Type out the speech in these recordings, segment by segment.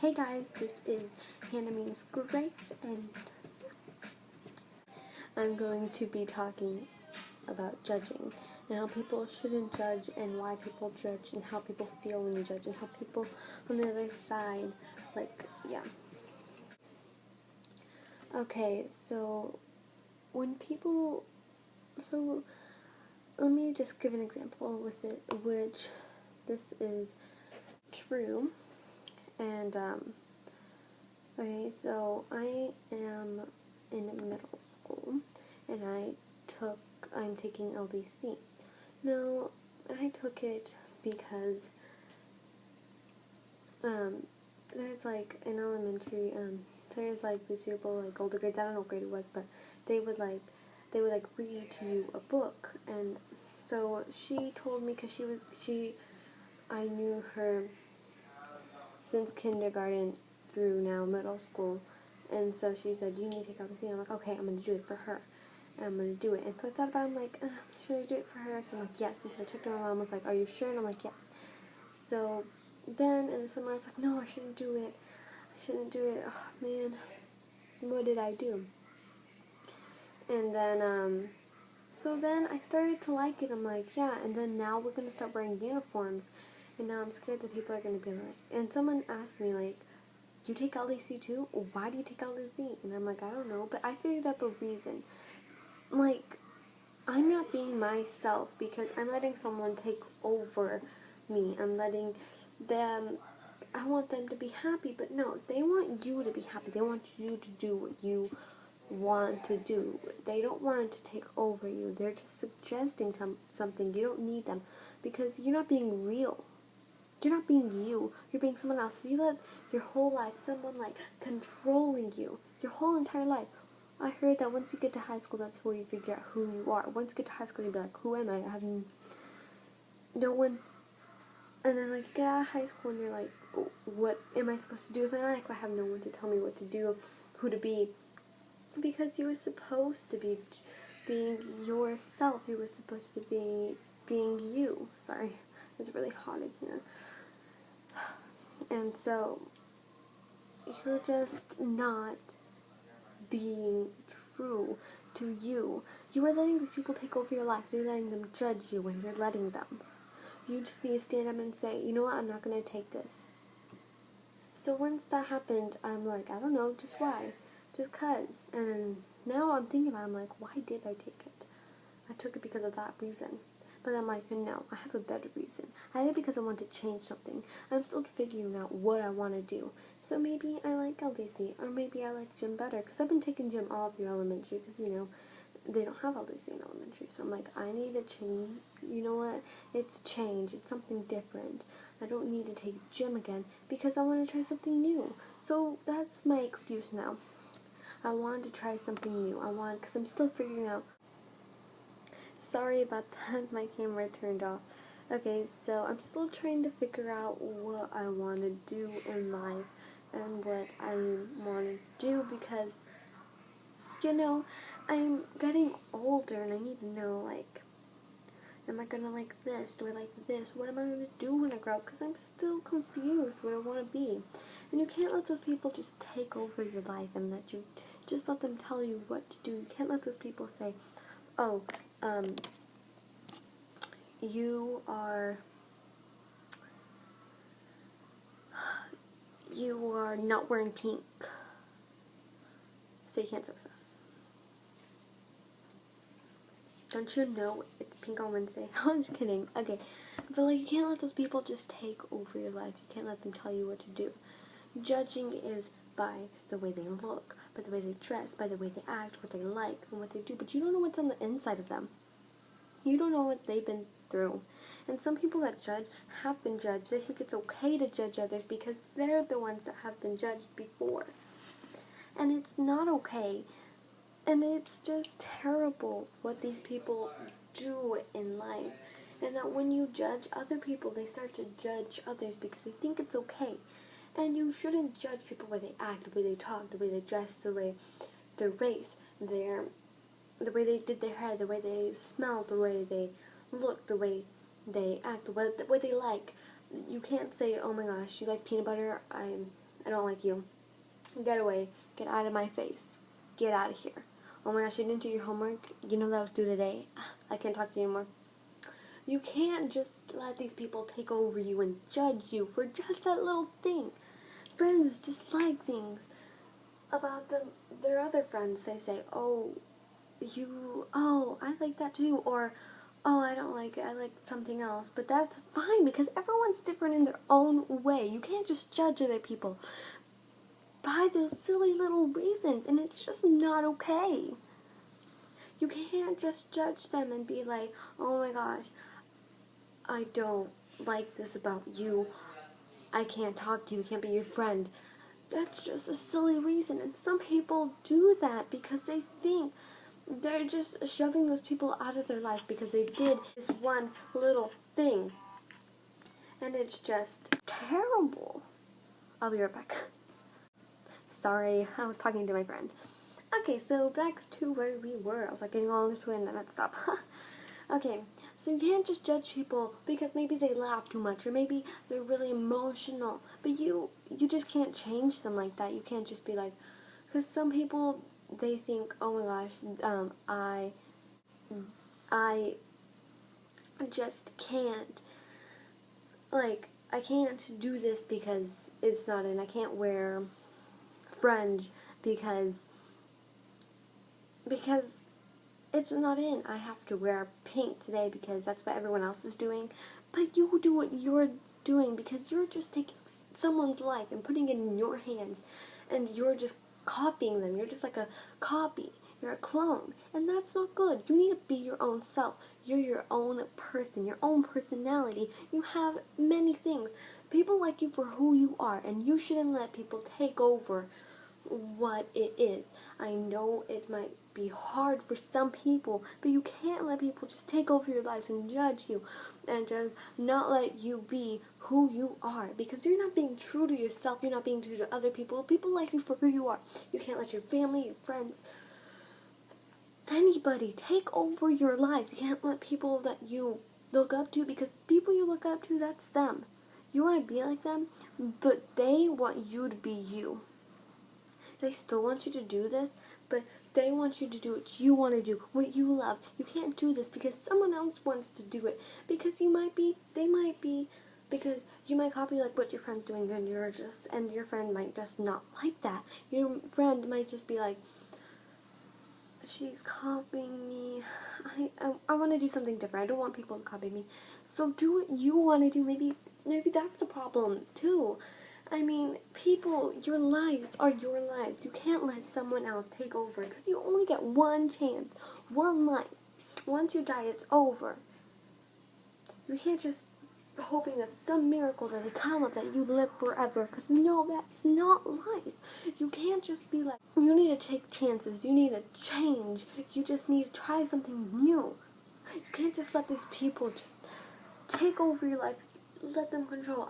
Hey guys, this is Hannah Means Grace, and I'm going to be talking about judging and how people shouldn't judge and why people judge and how people feel when you judge and how people on the other side, yeah. Okay, so when people, so let me just give an example with it, which this is true, and okay, so I am in middle school, and I'm taking LDC. Now, I took it because, there's like, in elementary, there's like these people, like older grades, I don't know what grade it was, but they would read to you a book, and so she told me, because I knew her since kindergarten through now middle school, and so she said, you need to take LDC, and I'm like, okay, I'm going to do it for her, and I'm going to do it, and so I thought about it, I'm like, should I do it for her, so I'm like, yes, and so I checked, and my mom was like, are you sure, and I'm like, yes, so then, and someone was like, no, I shouldn't do it, oh man, what did I do? And then, so then I started to like it, I'm like, yeah, and then now we're going to start wearing uniforms, and now I'm scared that people are going to be like, and someone asked me, like, you take LDC too? Why do you take LDC? And I'm like, I don't know, but I figured out a reason. Like, I'm not being myself because I'm letting someone take over me. I'm letting them, I want them to be happy, but no, they want you to be happy. They want you to do what you want to do. They don't want to take over you. They're just suggesting something. You don't need them because you're not being real. You're not being you. You're being someone else. If you let your whole life, someone like controlling you, your whole entire life. I heard that once you get to high school, that's where you figure out who you are. Once you get to high school, you'll be like, who am I? I have no one. And then like you get out of high school and you're like, what am I supposed to do with my life? I have no one to tell me what to do, who to be. Because you were supposed to be being yourself. You were supposed to be being you. Sorry, it's really hot in here. And so, you're just not being true to you. You are letting these people take over your life. You're letting them judge you when you're letting them. You just need to stand up and say, you know what, I'm not going to take this. So once that happened, I'm like, I don't know, just why? Just 'cause. And now I'm thinking about it, I'm like, why did I take it? I took it because of that reason. But I'm like, no, I have a better reason. I did it because I want to change something. I'm still figuring out what I want to do. So maybe I like LDC, or maybe I like gym better. Because I've been taking gym all through elementary, because, they don't have LDC in elementary. So I'm like, I need to change. You know what? It's change. It's something different. I don't need to take gym again, because I want to try something new. So that's my excuse now. I wanted to try something new. Because I'm still figuring out. Sorry about that, my camera turned off. Okay, so I'm still trying to figure out what I want to do in life and what I want to do because, I'm getting older and I need to know, like, am I going to like this? Do I like this? What am I going to do when I grow up? Because I'm still confused what I want to be. And you can't let those people just take over your life and just let them tell you what to do. You can't let those people say, oh, you are not wearing pink, so you can't success. Don't you know it's pink on Wednesday? No, I'm just kidding. Okay, but like you can't let those people just take over your life. You can't let them tell you what to do. Judging is by the way they look, by the way they dress, by the way they act, what they like, and what they do. But you don't know what's on the inside of them. You don't know what they've been through. And some people that judge have been judged. They think it's okay to judge others because they're the ones that have been judged before. And it's not okay. And it's just terrible what these people do in life. And that when you judge other people, they start to judge others because they think it's okay. And you shouldn't judge people the way they act, the way they talk, the way they dress, the way their race, the way they did their hair, the way they smell, the way they look, the way they act, the way they like. You can't say, oh my gosh, you like peanut butter? I don't like you. Get away. Get out of my face. Get out of here. Oh my gosh, you didn't do your homework? You know that was due today. I can't talk to you anymore. You can't just let these people take over you and judge you for just that little thing. Friends dislike things about their other friends. They say, oh, I like that too. Or, oh, I don't like it. I like something else. But that's fine because everyone's different in their own way. You can't just judge other people by those silly little reasons. And it's just not okay. You can't just judge them and be like, oh my gosh, I don't like this about you. I can't talk to you. I can't be your friend. That's just a silly reason. And some people do that because they think they're just shoving those people out of their lives because they did this one little thing. And it's just terrible. I'll be right back. Sorry, I was talking to my friend. Okay, so back to where we were. I was like getting all into it and then I'd stop. Okay, so you can't just judge people because maybe they laugh too much or maybe they're really emotional. But you just can't change them like that. You can't just be like, because some people, they think, oh my gosh, I just can't, like, I can't do this because it's not in. I can't wear fringe because it's not in. I have to wear pink today because that's what everyone else is doing. But you do what you're doing because you're just taking someone's life and putting it in your hands and you're just copying them. You're just like a copy. You're a clone. And that's not good. You need to be your own self. You're your own person, your own personality. You have many things. People like you for who you are, and you shouldn't let people take over what it is. I know it might be hard for some people, but you can't let people just take over your lives and judge you and just not let you be who you are because you're not being true to yourself. You're not being true to other people. People like you for who you are. You can't let your family, your friends, anybody take over your lives. You can't let people that you look up to because people you look up to, that's them. You want to be like them, but they want you to be you. They still want you to do this, but they want you to do what you want to do, what you love. You can't do this because someone else wants to do it. Because because you might copy like what your friend's doing and your friend might just not like that. Your friend might just be like, she's copying me. I want to do something different. I don't want people to copy me. So do what you want to do. Maybe that's a problem too. I mean, people, your lives are your lives. You can't let someone else take over because you only get one chance, one life. Once you die, it's over. You can't just hoping that some miracle that will come up that you live forever because no, that's not life. You can't just be like, you need to take chances. You need to change. You just need to try something new. You can't just let these people just take over your life. Let them control.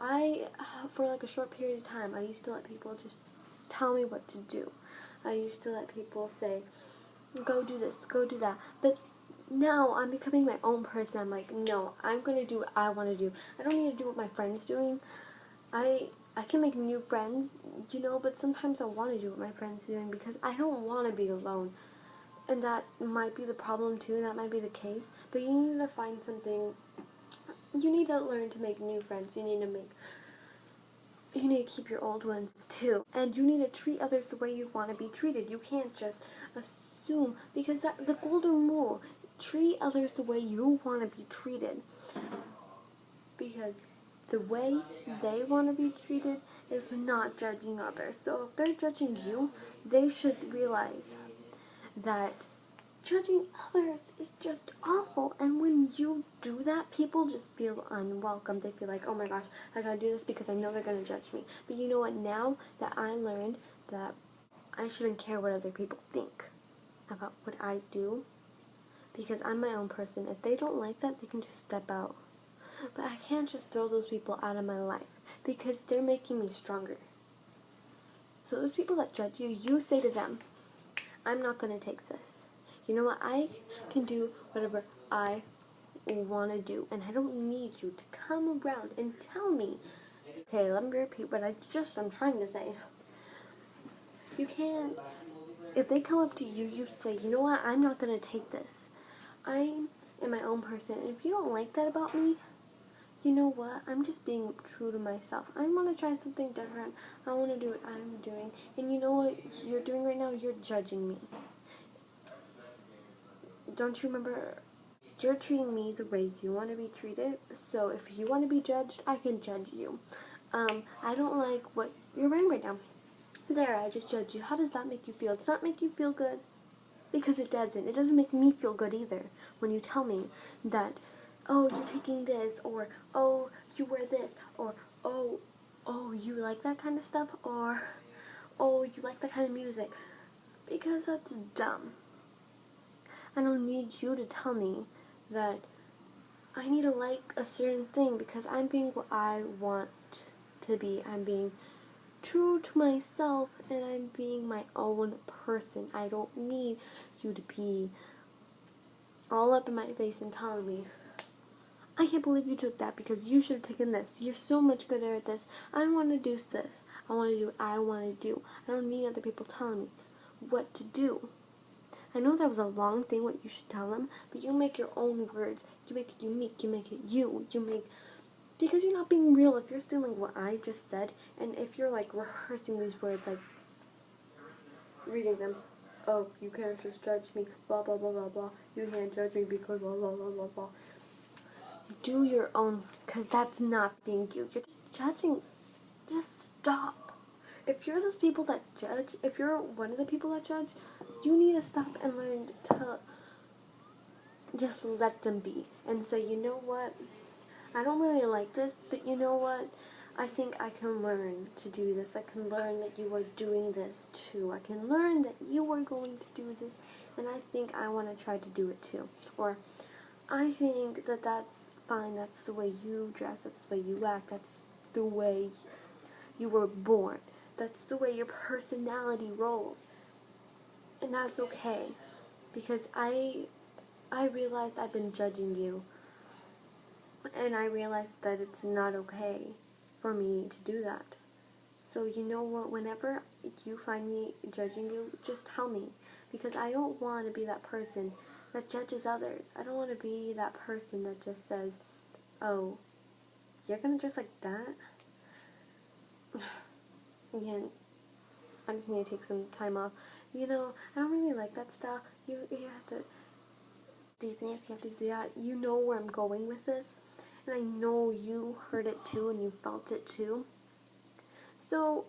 For like a short period of time, I used to let people just tell me what to do. I used to let people say, go do this, go do that. But now I'm becoming my own person. I'm like, no, I'm going to do what I want to do. I don't need to do what my friend's doing. I can make new friends, but sometimes I want to do what my friend's doing because I don't want to be alone. And that might be the problem too. That might be the case. But you need to find something. You need to learn to make new friends. You need to keep your old ones too. And you need to treat others the way you want to be treated. You can't just assume, because the golden rule, treat others the way you want to be treated. Because the way they want to be treated is not judging others. So if they're judging you, they should realize that judging others is just awful, and when you do that, people just feel unwelcome. They feel like, oh my gosh, I gotta do this because I know they're gonna judge me. But you know what, now that I learned that I shouldn't care what other people think about what I do, because I'm my own person. If they don't like that, they can just step out. But I can't just throw those people out of my life, because they're making me stronger. So those people that judge you, you say to them, I'm not gonna take this. You know what, I can do whatever I want to do, and I don't need you to come around and tell me Okay, let me repeat what I'm trying to say. You can't, if they come up to you, you say, you know what, I'm not going to take this. I am my own person, and if you don't like that about me, you know what, I'm just being true to myself. I want to try something different. I want to do what I'm doing. And you know what you're doing right now? You're judging me. Don't you remember? You're treating me the way you want to be treated. So if you want to be judged, I can judge you. I don't like what you're wearing right now. There, I just judged you. How does that make you feel? Does that make you feel good? Because it doesn't. It doesn't make me feel good either when you tell me that, oh, you're taking this, or, oh, you wear this, or, oh, you like that kind of stuff, or, oh, you like that kind of music. Because that's dumb. I don't need you to tell me that I need to like a certain thing because I'm being what I want to be. I'm being true to myself, and I'm being my own person. I don't need you to be all up in my face and telling me, I can't believe you took that because you should have taken this. You're so much better at this. I want to do this. I want to do what I want to do. I don't need other people telling me what to do. I know that was a long thing what you should tell them, but you make your own words. You make it unique. You make it you. Because you're not being real. If you're stealing what I just said, and if you're like rehearsing these words, like reading them, oh, you can't just judge me, blah, blah, blah, blah, blah. You can't judge me because blah, blah, blah, blah, blah. Do your own, because that's not being you. You're just judging. Just stop. If you're those people that judge, if you're one of the people that judge, you need to stop and learn to just let them be and say, you know what, I don't really like this, but you know what, I think I can learn to do this. I can learn that you are doing this too. I can learn that you are going to do this, and I think I want to try to do it too. Or, I think that that's fine. That's the way you dress. That's the way you act. That's the way you were born. That's the way your personality rolls. And that's okay. Because I realized I've been judging you. And I realized that it's not okay for me to do that. So you know what, whenever you find me judging you, just tell me. Because I don't want to be that person that judges others. I don't want to be that person that just says, oh, you're going to dress like that? Again, I just need to take some time off. You know, I don't really like that stuff. You have to do this, you have to do that. You know where I'm going with this. And I know you heard it too and you felt it too. So,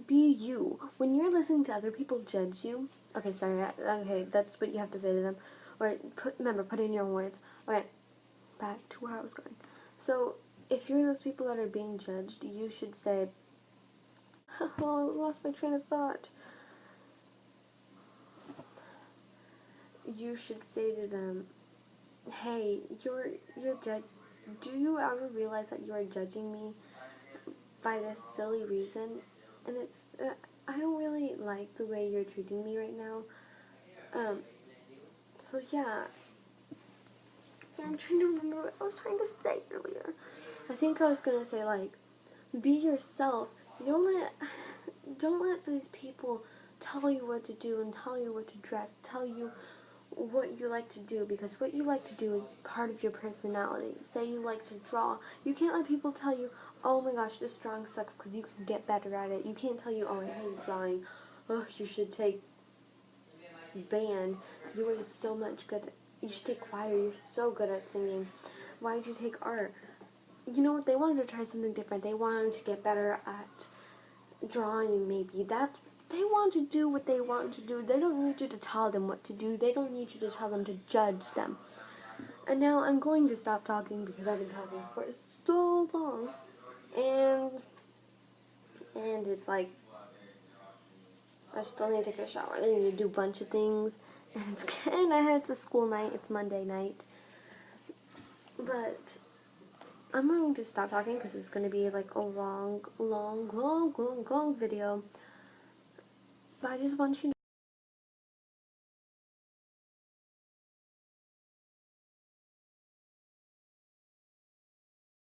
be you. When you're listening to other people judge you, okay, that's what you have to say to them. Or remember, put in your own words. Okay, back to where I was going. So, if you're those people that are being judged, you should say, oh, I lost my train of thought. You should say to them, hey, you're do you ever realize that you are judging me by this silly reason? And it's, I don't really like the way you're treating me right now. So yeah. So I'm trying to remember what I was trying to say earlier. I think I was gonna say, like, be yourself. Don't let these people tell you what to do and tell you what to dress, tell you what you like to do, because what you like to do is part of your personality. Say you like to draw. You can't let people tell you, oh my gosh, this drawing sucks because you can get better at it. You can't tell you, oh, I hate drawing. Oh, you should take band. You are just so much good at, you should take choir. You're so good at singing. Why did you take art? You know what? They wanted to try something different. They wanted to get better at drawing, maybe. They want to do what they want to do. They don't need you to tell them what to do. They don't need you to tell them to judge them. And now I'm going to stop talking because I've been talking for so long. And it's like, I still need to take a shower. I need to do a bunch of things. And it's a school night. It's Monday night. But I'm going to stop talking because it's going to be like a long video. But I just want you to